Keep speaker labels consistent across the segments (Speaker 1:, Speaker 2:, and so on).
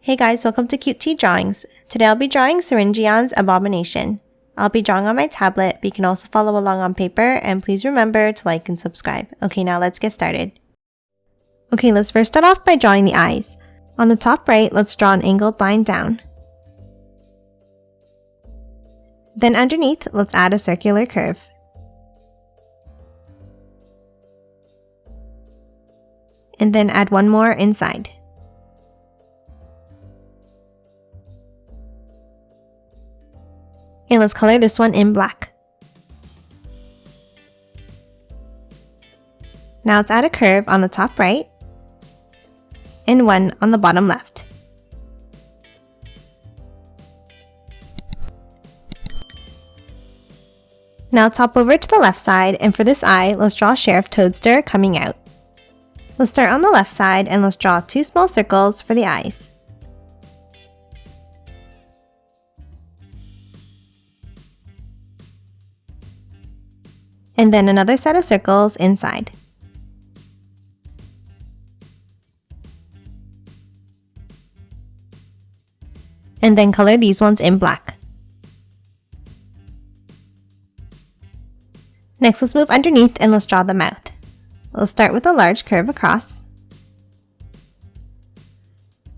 Speaker 1: Hey guys, welcome to Cute Tea Drawings. Today I'll be drawing Syringion's Abomination. I'll be drawing on my tablet, but you can also follow along on paper, and please remember to like and subscribe. Okay, now let's get started. Okay, let's first start off by drawing the eyes. On the top right, let's draw an angled line down. Then underneath, let's add a circular curve. And then add one more inside. And let's color this one in black. Now let's add a curve on the top right and one on the bottom left. Now let's hop over to the left side, and for this eye, let's draw a Sheriff Toadster coming out. Let's start on the left side and let's draw two small circles for the eyes. And then another set of circles inside. And then color these ones in black. Next, let's move underneath and let's draw the mouth. We'll start with a large curve across.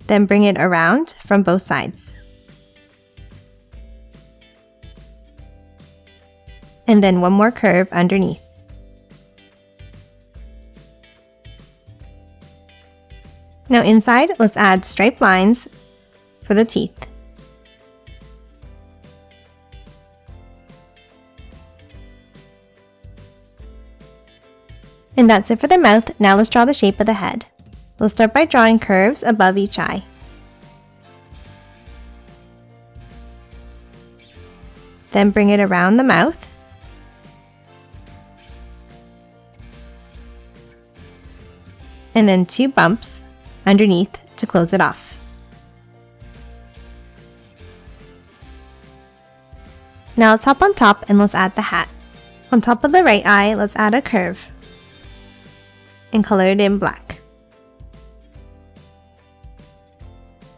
Speaker 1: Then bring it around from both sides. And then one more curve underneath. Now inside, let's add striped lines for the teeth. And that's it for the mouth. Now let's draw the shape of the head. Let's start by drawing curves above each eye. Then bring it around the mouth. And then two bumps underneath to close it off. Now let's hop on top and let's add the hat. On top of the right eye, let's add a curve and color it in black.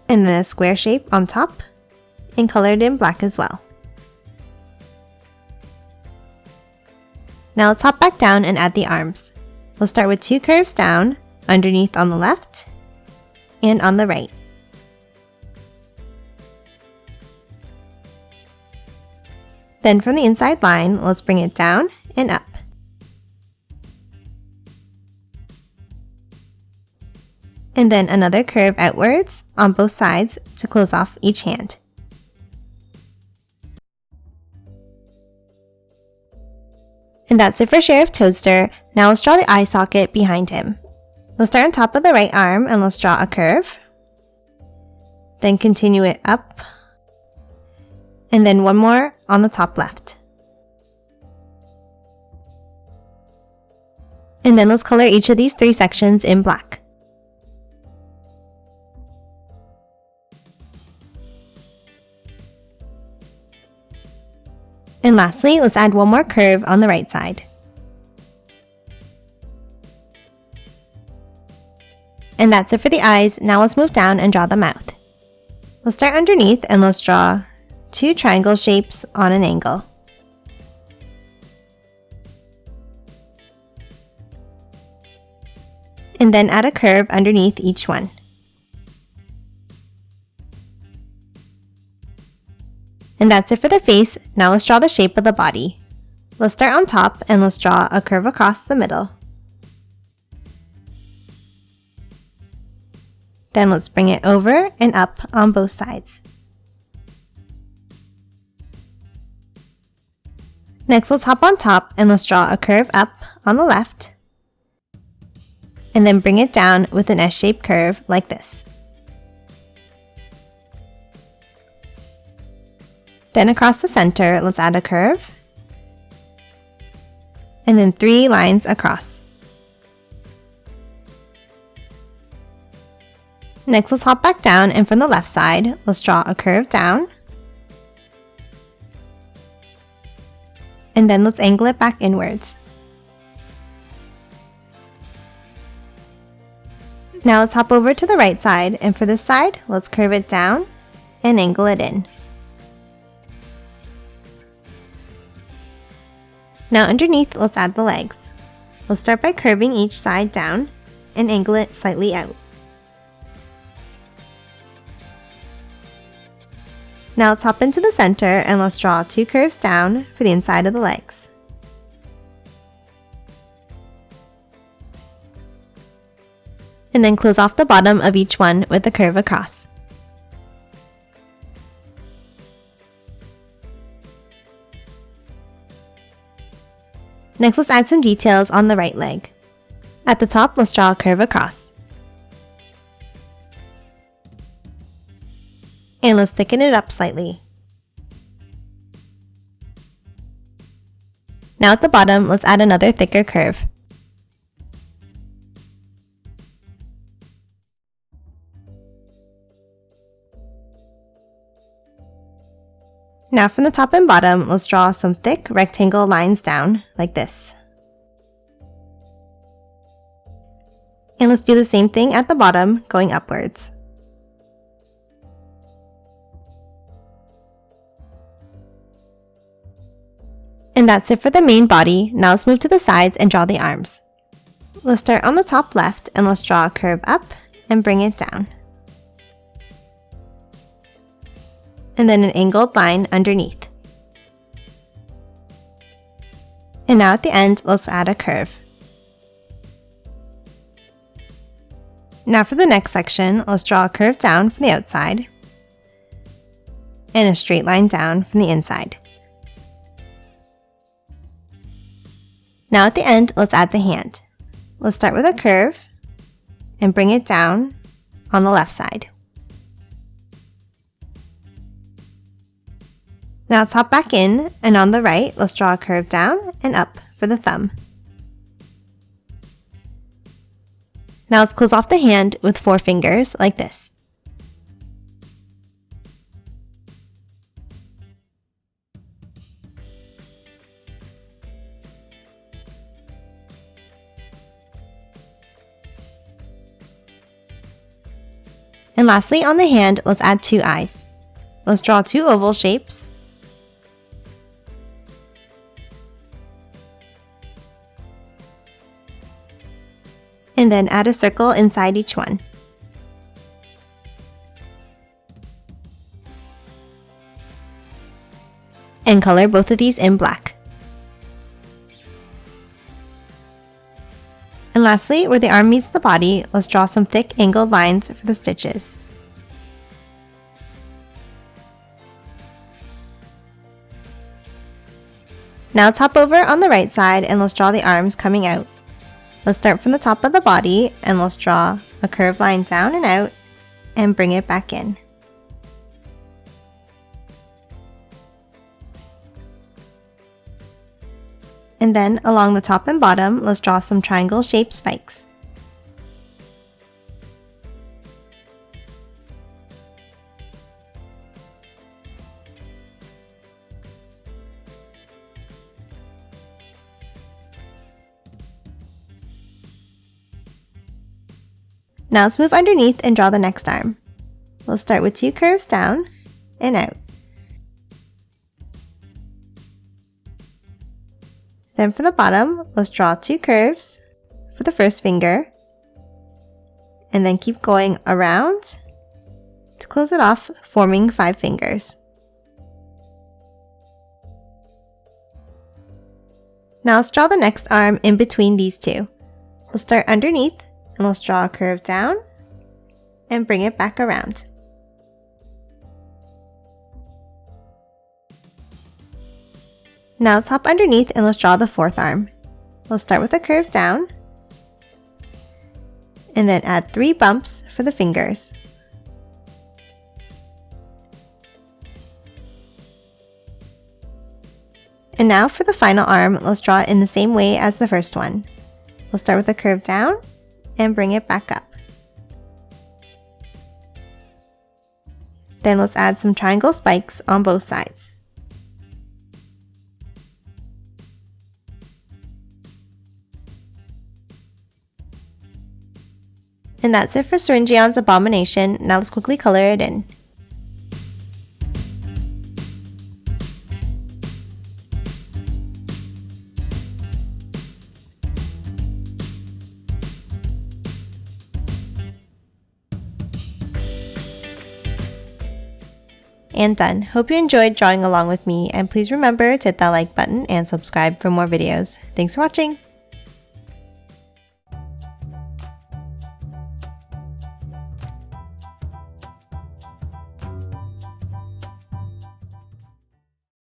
Speaker 1: And then a square shape on top and color it in black as well. Now let's hop back down and add the arms. We'll start with two curves down, underneath on the left and on the right. Then from the inside line, let's bring it down and up. And then another curve outwards on both sides to close off each hand. And that's it for Sheriff Toadster. Now let's draw the eye socket behind him. Let's start on top of the right arm and let's draw a curve. Then continue it up. And then one more on the top left. And then let's color each of these three sections in black. And lastly, let's add one more curve on the right side. And that's it for the eyes. Now let's move down and draw the mouth. Let's start underneath and let's draw two triangle shapes on an angle. And then add a curve underneath each one. And that's it for the face. Now let's draw the shape of the body. Let's start on top and let's draw a curve across the middle. Then let's bring it over and up on both sides. Next, let's hop on top and let's draw a curve up on the left. And then bring it down with an S-shaped curve like this. Then across the center, let's add a curve. And then three lines across. Next, let's hop back down, and from the left side, let's draw a curve down. And then let's angle it back inwards. Now let's hop over to the right side, and for this side, let's curve it down and angle it in. Now underneath, let's add the legs. We'll start by curving each side down and angle it slightly out. Now let's hop into the center and let's draw 2 curves down for the inside of the legs. And then close off the bottom of each one with a curve across. Next, let's add some details on the right leg. At the top, let's draw a curve across. And let's thicken it up slightly. Now at the bottom, let's add another thicker curve. Now from the top and bottom, let's draw some thick rectangle lines down, like this. And let's do the same thing at the bottom, going upwards. And that's it for the main body. Now let's move to the sides and draw the arms. Let's start on the top left and let's draw a curve up and bring it down. And then an angled line underneath. And now at the end, let's add a curve. Now for the next section, let's draw a curve down from the outside and a straight line down from the inside. Now at the end, let's add the hand. Let's start with a curve and bring it down on the left side. Now let's hop back in, and on the right, let's draw a curve down and up for the thumb. Now let's close off the hand with 4 fingers, like this. And lastly, on the hand, let's add 2 eyes. Let's draw 2 oval shapes. And then add a circle inside each one. And color both of these in black. And lastly, where the arm meets the body, let's draw some thick angled lines for the stitches. Now let's hop over on the right side and let's draw the arms coming out. Let's start from the top of the body and let's draw a curved line down and out and bring it back in. And then along the top and bottom, let's draw some triangle shaped spikes. Now let's move underneath and draw the next arm. We'll start with 2 curves down and out. Then for the bottom, let's draw 2 curves for the first finger, and then keep going around to close it off, forming 5 fingers. Now let's draw the next arm in between these 2. Let's start underneath and let's draw a curve down and bring it back around. Now let's hop underneath and let's draw the 4th arm. We'll start with a curve down and then add 3 bumps for the fingers. And now for the final arm, let's draw it in the same way as the first one. We'll start with a curve down and bring it back up. Then let's add some triangle spikes on both sides. And that's it for Syringion's Abomination. Now let's quickly color it in. And done. Hope you enjoyed drawing along with me, and please remember to hit that like button and subscribe for more videos. Thanks for watching!